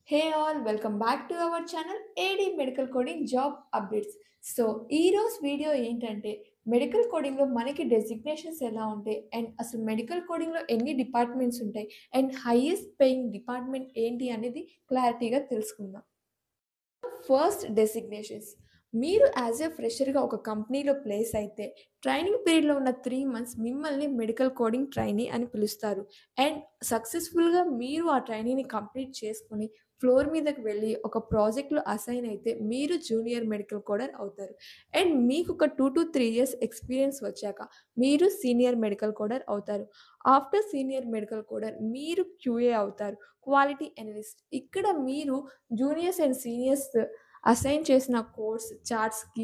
Hey all, welcome back to our channel AD Medical Coding Job Updates. So ఈ రోజు video ఏంటంటే medical కోడింగ్లో మనకి designations ఎలా ఉంటాయి అండ్ అసలు మెడికల్ కోడింగ్లో ఎన్ని డిపార్ట్మెంట్స్ ఉంటాయి అండ్ హైయెస్ట్ పేయింగ్ డిపార్ట్మెంట్ ఏంటి అనేది క్లారిటీగా తెలుసుకుందాం. First designations. మీరు యాజ్ ఎ ఫ్రెషర్‌గా ఒక కంపెనీలో ప్లేస్ అయితే ట్రైనింగ్ పీరియడ్‌లో ఉన్న 3 మంత్స్ మిమ్మల్ని మెడికల్ కోడింగ్ ట్రైనీ అని పిలుస్తారు. అండ్ సక్సెస్‌ఫుల్‌గా మీరు ఆ ట్రైనీని కంప్లీట్ చేసుకొని ఫ్లోర్ మీదకి వెళ్ళి ఒక ప్రాజెక్ట్‌లో అసైన్ అయితే మీరు జూనియర్ మెడికల్ కోడర్ అవుతారు. అండ్ మీకొక 2-3 ఇయర్స్ ఎక్స్‌పీరియన్స్ వచ్చాక మీరు సీనియర్ మెడికల్ కోడర్ అవుతారు. ఆఫ్టర్ సీనియర్ మెడికల్ కోడర్ మీరు క్యూఏ అవుతారు. Quality analyst. ఇక్కడ మీరు జూనియర్స్ అండ్ సీనియర్స్ అసైన్ చేసిన కోడ్స్, చార్ట్స్‌కి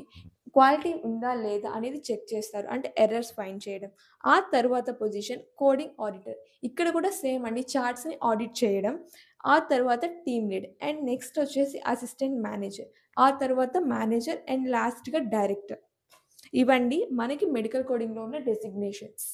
క్వాలిటీ ఉందా? లేదా? అనేది చెక్ చేస్తారు. అంటే ఎర్రర్స్ ఫైండ్ చేయడం. ఆ తరువాత పొజిషన్ కోడింగ్ ఆడిటర్. ఇక్కడ కూడా సేమ్ అండి. చార్ట్స్‌ని ఆడిట్ చేయడం. ఆ తర్వాత టీమ్ లీడ్ అండ్ నెక్స్ట్ వచ్చేసి అసిస్టెంట్ మేనేజర్. ఆ తర్వాత మేనేజర్ అండ్ లాస్ట్‌గా డైరెక్టర్. ఇవండి మనకి మెడికల్ కోడింగ్‌లో ఉన్న డెసిగ్నేషన్స్.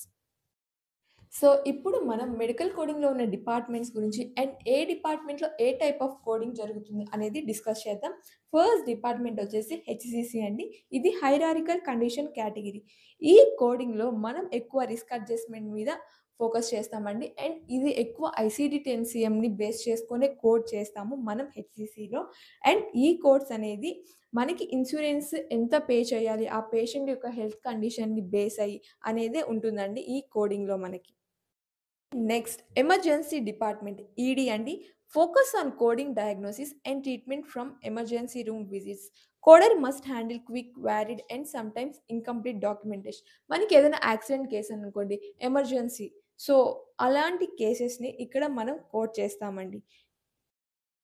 సో, ఇప్పుడు మనం మెడికల్ కోడింగ్‌లో ఉన్న డిపార్ట్‌మెంట్స్ గురించి అండ్ ఏ డిపార్ట్‌మెంట్‌లో ఏ టైప్ ఆఫ్ కోడింగ్ జరుగుతుంది అనేది డిస్కస్ చేద్దాం. ఫస్ట్ డిపార్ట్‌మెంట్ వచ్చేసి హెచ్‌సిసి అండి. ఇది హైరార్కికల్ కండిషన్ కేటగిరీ. ఈ కోడింగ్‌లో మనం ఎక్కువ రిస్క్ అడ్జస్ట్‌మెంట్ మీద ఫోకస్ చేస్తామండి. అండ్ ఇది ఎక్కువ ఐసీడీ-10 బేస్ చేసుకొనే కోడ్ చేస్తాము మనం హెచ్‌సిసిలో. అండ్ ఈ కోడ్స్ అనేది మనకి ఇన్స్యూరెన్స్ ఎంత పే చేయాలి, ఆ పేషెంట్ యొక్క హెల్త్ కండిషన్‌ని బేస్ అయ్యి అనేదే ఉంటుందండి ఈ కోడింగ్‌లో మనకి. నెక్స్ట్ ఎమర్జెన్సీ డిపార్ట్మెంట్ ఈడీ అండి. Focus on coding diagnosis and treatment from emergency room visits. Coder must handle quick, valid and sometimes incomplete documentation. మనకి ఏదైనా యాక్సిడెంట్ కేస్ అనుకోండి, ఎమర్జెన్సీ. సో, అలాంటి కేసెస్‌ని ఇక్కడ మనం కోడ్ చేస్తామండి.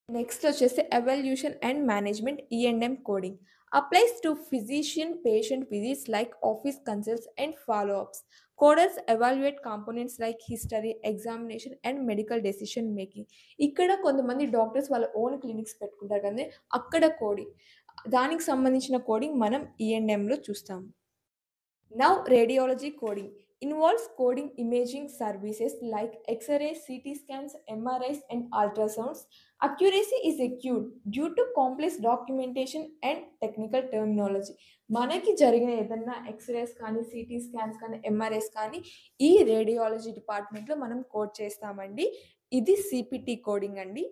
నెక్స్ట్ వచ్చేసి evaluation and management E and M coding. Applies to physician patient visits like office consults and follow ups. Coders evaluate components like history, examination and medical decision making. ఇక్కడ కొంతమంది doctors వాళ్ళ own clinics పెట్టుకుంటారు కదండీ! అక్కడ coding. దానికి సంబంధించిన coding మనం ఈఎండ్ఎంలో చూస్తాము. Now, radiology coding involves coding imaging services like X-rays, CT scans, MRIs, and ultrasounds. Accuracy is acute due to complex documentation and technical terminology. మనకి జరిగిన ఏదన్నా ఎక్స్‌రేస్ కానీ, సీటీ స్కాన్స్ కానీ, ఎంఆర్ఐస్ కానీ ఈ రేడియాలజీ డిపార్ట్‌మెంట్‌లో మనం కోడ్ చేస్తామండి. ఇది సీపీటీ కోడింగ్ అండి.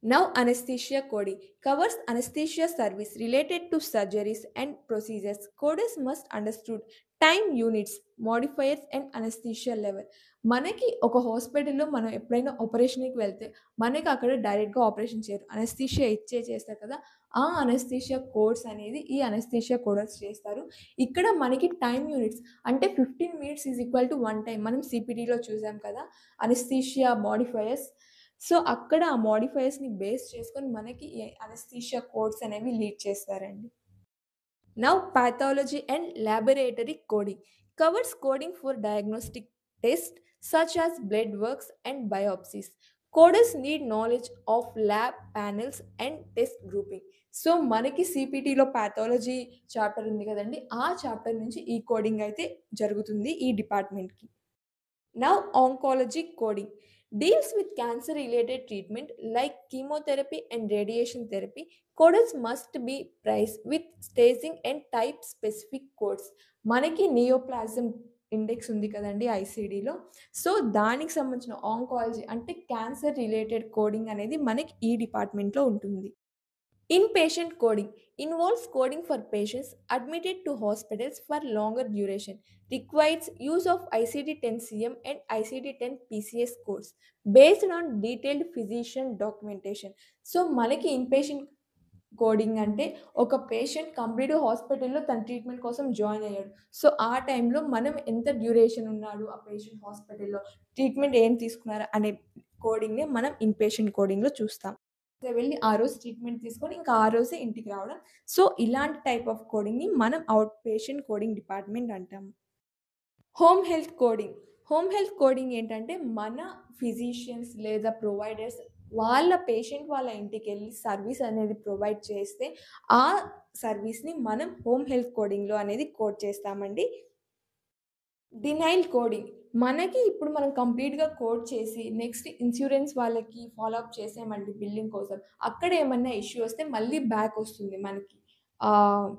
Now, anesthesia coding covers anesthesia service related to surgeries and procedures. Coders must understood time units, modifiers and anesthesia level. మనకి ఒక హాస్పిటల్‌లో మనం ఎప్పుడైనా ఆపరేషన్‌కి వెళ్తే, మనకి అక్కడ డైరెక్ట్‌గా ఆపరేషన్ చేయరు. అనస్థీషియా ఇచ్చే చేస్తారు కదా! ఆ అనస్థీషియా కోడ్స్ అనేది ఈ అనస్థీషియా కోడర్స్ చేస్తారు. ఇక్కడ మనకి టైమ్ యూనిట్స్ అంటే 15 minutes is equal to 1 time. మనం సీపీటీలో చూసాం కదా! Anaesthesia modifiers. సో, అక్కడ ఆ మోడిఫైయర్స్‌ని బేస్ చేసుకొని మనకి ఈ అనస్థీషియా కోడ్స్ అనేవి లీడ్ చేస్తారండి. Now, pathology and laboratory coding covers coding for diagnostic tests such as blood works and biopsies. Coders need knowledge of lab panels and test grouping. So, మనకి సీపీటీలో pathology chapter ఉంది కదండీ! ఆ chapter నుంచి ఈ coding అయితే జరుగుతుంది ఈ డిపార్ట్‌మెంట్‌కి. Now, oncology coding deals with cancer related treatment like chemotherapy and radiation therapy. Coders must be priced with staging and type specific codes. మనకి నియోప్లాజం ఇండెక్స్ ఉంది కదండీ ఐసీడీలో. సో, దానికి సంబంధించిన ఆంకాలజీ అంటే క్యాన్సర్ రిలేటెడ్ కోడింగ్ అనేది మనకి ఈ డిపార్ట్‌మెంట్‌లో ఉంటుంది. Inpatient coding involves coding for patients admitted to hospitals for longer duration, requires use of ICD-10-CM and ICD-10-PCS codes based on detailed physician documentation. So, మనకి ఇన్‌పేషెంట్ కోడింగ్ అంటే ఒక patient కంప్లీట్‌గా హాస్పిటల్‌లో తన ట్రీట్మెంట్ కోసం జాయిన్ అయ్యాడు. సో, ఆ టైంలో మనం ఎంత డ్యూరేషన్ ఉన్నాడు ఆ పేషెంట్ హాస్పిటల్‌లో, ట్రీట్మెంట్ ఏం తీసుకున్నారు అనే కోడింగ్‌నే మనం ఇన్‌పేషెంట్ కోడింగ్‌లో చూస్తాం. వెళ్లి ఆ రోజు ట్రీట్మెంట్ తీసుకొని ఇంకా ఆ రోజే ఇంటికి రావడం. సో, ఇలాంటి టైప్ ఆఫ్ కోడింగ్‌ని మనం ఔట్ పేషెంట్ కోడింగ్ డిపార్ట్‌మెంట్ అంటాము. Home health coding. Home health coding ఏంటంటే మన ఫిజిషియన్స్ లేదా ప్రొవైడర్స్ వాళ్ళ పేషెంట్ వాళ్ళ ఇంటికెళ్ళి సర్వీస్ అనేది ప్రొవైడ్ చేస్తే, ఆ సర్వీస్‌ని మనం హోమ్ హెల్త్ కోడింగ్‌లో అనేది కోడ్ చేస్తామండి. Denial coding. మనకి ఇప్పుడు మనం కంప్లీట్‌గా కోడ్ చేసి నెక్స్ట్ ఇన్స్యూరెన్స్ వాళ్ళకి ఫాలో అప్ చేసామండి బిల్లింగ్ కోసం. అక్కడ ఏమన్నా ఇష్యూ వస్తే మళ్ళీ బ్యాక్ వస్తుంది మనకి.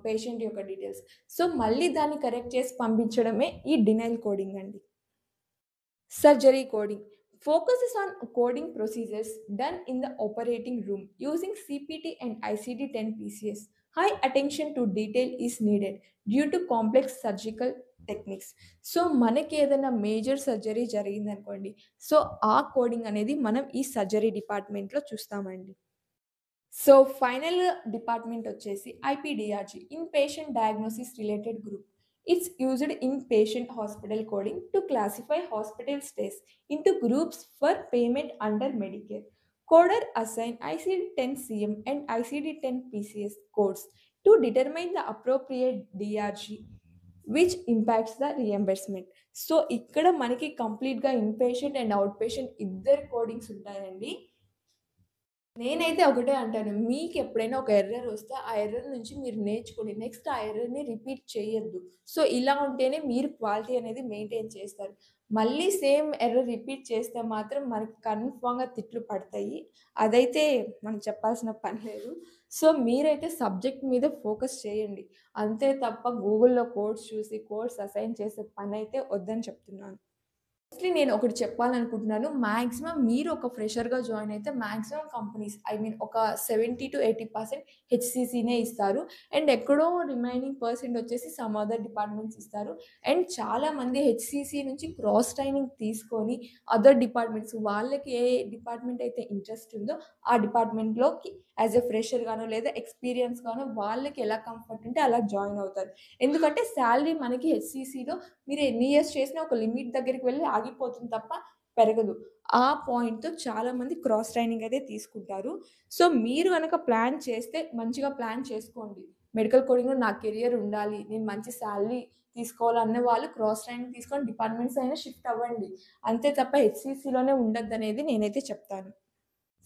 పేషెంట్ యొక్క డీటెయిల్స్. సో, మళ్ళీ దాన్ని కరెక్ట్ చేసి పంపించడమే ఈ డినైల్ కోడింగ్ అండి. Surgery coding focuses on coding procedures done in the operating room using CPT and ICD-10 PCS. High attention to detail is needed due to complex surgical techniques. So, మనకేదైనా major surgery జరిగిందనుకోండి. So, ఆ coding అనేది మనం ఈ surgery డిపార్ట్‌మెంట్‌లో చూస్తామండి. So, final department వచ్చేసి IPDRG inpatient diagnosis related group. It's used in patient hospital coding to classify hospital stays into groups for payment under Medicare. Coder assign ICD-10 CM and ICD-10 PCS codes to determine the appropriate DRG which impacts the reimbursement. So, ఇక్కడ మనకి కంప్లీట్‌గా inpatient and out patient ఇద్దరి codings ఉంటాయండి. నేనైతే ఒకటే అంటాను. మీకెప్పుడైనా ఒక ఎర్రర్ వస్తే, ఆ ఎర్రర్ నుంచి మీరు నేర్చుకోండి. నెక్స్ట్ ఆ ఎర్రర్‌ని రిపీట్ చేయొద్దు. సో, ఇలా ఉంటేనే మీరు క్వాలిటీ అనేది మెయింటైన్ చేస్తారు. మళ్ళీ సేమ్ ఎర్రర్ రిపీట్ చేస్తే మాత్రం మనకి కన్ఫర్మ్‌గా తిట్లు పడతాయి. అదైతే మనం చెప్పాల్సిన పని లేదు. సో, మీరైతే సబ్జెక్ట్ మీద ఫోకస్ చేయండి. అంతే తప్ప గూగుల్‌లో కోడ్స్ చూసి, కోడ్స్ అసైన్ చేసే పనైతే వద్దని చెప్తున్నాను. మోస్ట్‌లీ నేను ఒకటి చెప్పాలనుకుంటున్నాను. మాక్సిమం మీరు ఒక ఫ్రెషర్‌గా జాయిన్ అయితే మాక్సిమం కంపెనీస్ ఐ మీన్ ఒక 70-80% హెచ్‌సీసీనే ఇస్తారు. అండ్ ఎక్కడో రిమైనింగ్ పర్సెంట్ వచ్చేసి సమ్ అదర్ డిపార్ట్‌మెంట్స్ ఇస్తారు. అండ్ చాలామంది హెచ్‌సీసీ నుంచి క్రాస్ ట్రైనింగ్ తీసుకొని అదర్ డిపార్ట్‌మెంట్స్ వాళ్ళకి ఏ డిపార్ట్‌మెంట్ అయితే ఇంట్రెస్ట్ ఉందో ఆ డిపార్ట్‌మెంట్‌లోకి యాస్ ఎ ఫ్రెషర్‌గానో లేదా ఎక్స్‌పీరియన్స్ గానో వాళ్ళకి ఎలా కంఫర్ట్ ఉంటే అలా జాయిన్ అవుతారు. ఎందుకంటే సాలరీ మనకి హెచ్‌సీసీలో మీరు ఎన్ని ఇయర్స్ చేసినా ఒక లిమిట్ దగ్గరికి వెళ్లి ఆగిపోతుంది తప్ప పెరగదు. ఆ పాయింట్‌తో చాలామంది క్రాస్ ట్రైనింగ్ అయితే తీసుకుంటారు. సో, మీరు గనక ప్లాన్ చేస్తే మంచిగా ప్లాన్ చేసుకోండి. మెడికల్ కోడింగ్‌లో నా కెరియర్ ఉండాలి. నేను మంచి సాలరీ తీసుకోవాలన్న వాళ్ళు క్రాస్ ట్రైనింగ్ తీసుకొని డిపార్ట్మెంట్స్ అయినా షిఫ్ట్ అవ్వండి. అంతే తప్ప హెచ్‌సీసీలోనే ఉండొద్దనేది నేనైతే చెప్తాను.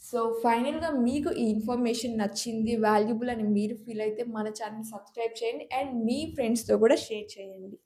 సో, ఫైనల్‌గా మీకు ఈ ఇన్ఫర్మేషన్ నచ్చింది, వాల్యుబుల్ అని మీరు ఫీల్ అయితే మన ఛానెల్‌ని సబ్స్క్రైబ్ చేయండి. అండ్ మీ ఫ్రెండ్స్‌తో కూడా షేర్ చేయండి.